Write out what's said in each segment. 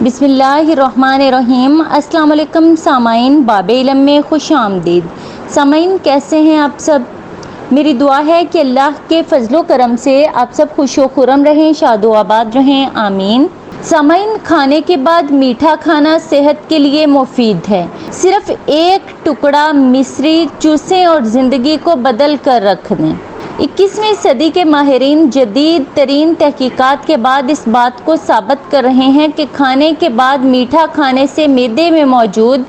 बिस्मिल्लाहिर्रहमानिर्रहीम। अस्सलाम वालेकुम सामाइन, बाबे इल्म में खुश आमदीद। सामाइन, कैसे हैं आप सब? मेरी दुआ है कि अल्लाह के फजलो करम से आप सब खुशो खुरम रहें, शादो आबाद रहें, आमीन। सामाइन, खाने के बाद मीठा खाना सेहत के लिए मुफीद है। सिर्फ एक टुकड़ा मिश्री चूसें और ज़िंदगी को बदल कर रख दें। 21वीं सदी के माहिरीन जदीद तरीन तहकीकात के बाद इस बात को साबित कर रहे हैं कि खाने के बाद मीठा खाने से मैदे में मौजूद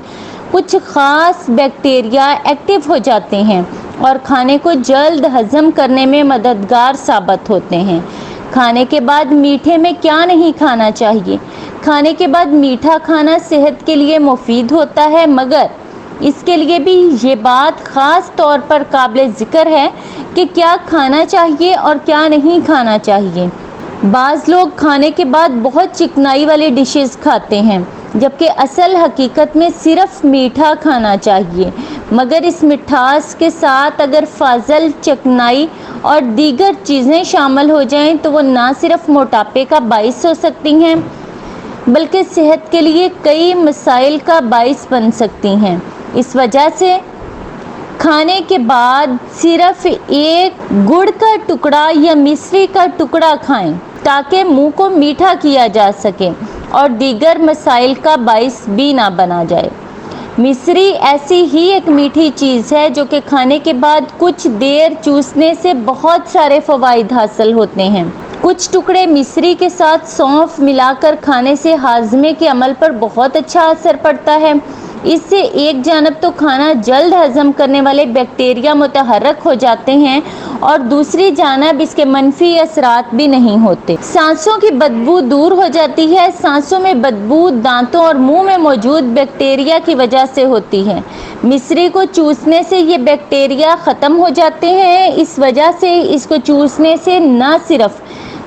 कुछ ख़ास बैक्टीरिया एक्टिव हो जाते हैं और खाने को जल्द हज़म करने में मददगार साबित होते हैं। खाने के बाद मीठे में क्या नहीं खाना चाहिए? खाने के बाद मीठा खाना सेहत के लिए मुफीद होता है, मगर इसके लिए भी ये बात ख़ास तौर पर काबिल ज़िक्र है कि क्या खाना चाहिए और क्या नहीं खाना चाहिए। बाज़ लोग खाने के बाद बहुत चिकनाई वाली डिशेस खाते हैं, जबकि असल हकीकत में सिर्फ मीठा खाना चाहिए, मगर इस मिठास के साथ अगर फाजल चिकनाई और दीगर चीज़ें शामिल हो जाएं तो वो ना सिर्फ मोटापे का बाइस हो सकती हैं बल्कि सेहत के लिए कई मसाइल का बाइस बन सकती हैं। इस वजह से खाने के बाद सिर्फ एक गुड़ का टुकड़ा या मिश्री का टुकड़ा खाएं ताकि मुंह को मीठा किया जा सके और दीगर मसाइल का बाइस भी ना बना जाए। मिश्री ऐसी ही एक मीठी चीज़ है जो कि खाने के बाद कुछ देर चूसने से बहुत सारे फ़वाइद हासिल होते हैं। कुछ टुकड़े मिश्री के साथ सौंफ मिलाकर खाने से हाजमे के अमल पर बहुत अच्छा असर पड़ता है। इससे एक जानब तो खाना जल्द हज़म करने वाले बैक्टीरिया मुतहर्रक हो जाते हैं और दूसरी जानब इसके मनफी असरात भी नहीं होते। सांसों की बदबू दूर हो जाती है। सांसों में बदबू दांतों और मुंह में मौजूद बैक्टीरिया की वजह से होती है। मिश्री को चूसने से ये बैक्टीरिया ख़त्म हो जाते हैं। इस वजह से इसको चूसने से न सिर्फ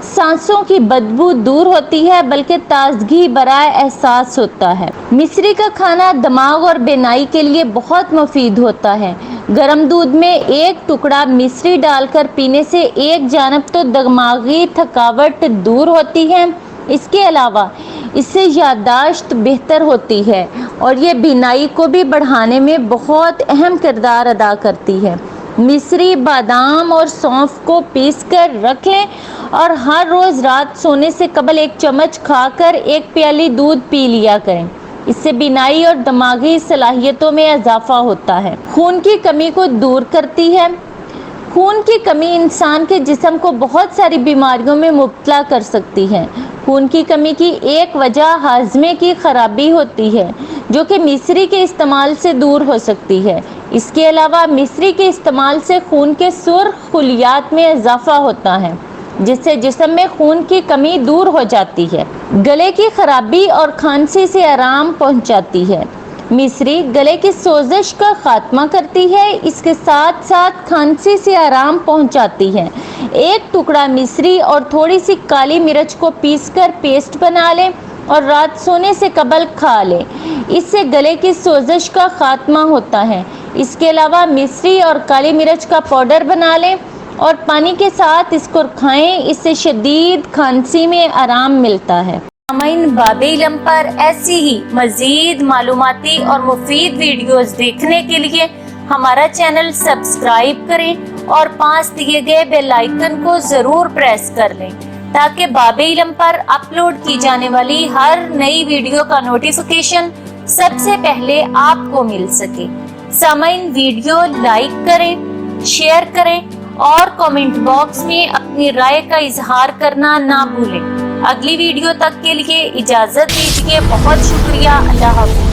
सांसों की बदबू दूर होती है बल्कि ताजगी भरा एहसास होता है। मिश्री का खाना दिमाग और बेनाई के लिए बहुत मुफीद होता है। गर्म दूध में एक टुकड़ा मिश्री डालकर पीने से एक जानब तो दिमागी थकावट दूर होती है, इसके अलावा इससे याददाश्त बेहतर होती है और ये बीनाई को भी बढ़ाने में बहुत अहम किरदार अदा करती है। मिश्री, बादाम और सौंफ को पीसकर रख लें और हर रोज़ रात सोने से कबल एक चम्मच खाकर एक प्याली दूध पी लिया करें। इससे बीनाई और दिमागी सलाहियतों में इजाफा होता है। खून की कमी को दूर करती है। खून की कमी इंसान के जिस्म को बहुत सारी बीमारियों में मुब्तला कर सकती है। खून की कमी की एक वजह हाजमे की खराबी होती है, जो कि मिश्री के इस्तेमाल से दूर हो सकती है। इसके अलावा मिश्री के इस्तेमाल से खून के सुर्ख खुलियात में इजाफा होता है, जिससे जिस्म में खून की कमी दूर हो जाती है। गले की खराबी और खांसी से आराम पहुंचाती है। मिश्री गले की सोजिश का खात्मा करती है, इसके साथ साथ खांसी से आराम पहुंचाती है। एक टुकड़ा मिश्री और थोड़ी सी काली मिर्च को पीसकर पेस्ट बना लें और रात सोने से कबल खा लें। इससे गले की सोजिश का खात्मा होता है। इसके अलावा मिश्री और काली मिर्च का पाउडर बना लें और पानी के साथ इसको खाएं। इससे शदीद खांसी में आराम मिलता है। सामाइन, बाबे इल्म पर ऐसी ही मजीद मालूमाती और मुफीद वीडियोस देखने के लिए हमारा चैनल सब्सक्राइब करें और पास दिए गए बेल आइकन को जरूर प्रेस कर लें ताकि बाबे इल्म पर अपलोड की जाने वाली हर नई वीडियो का नोटिफिकेशन सबसे पहले आपको मिल सके। सामाइन, वीडियो लाइक करें, शेयर करें और कमेंट बॉक्स में अपनी राय का इजहार करना ना भूलें। अगली वीडियो तक के लिए इजाजत दीजिए। बहुत शुक्रिया। अल्लाह हाफ़िज़।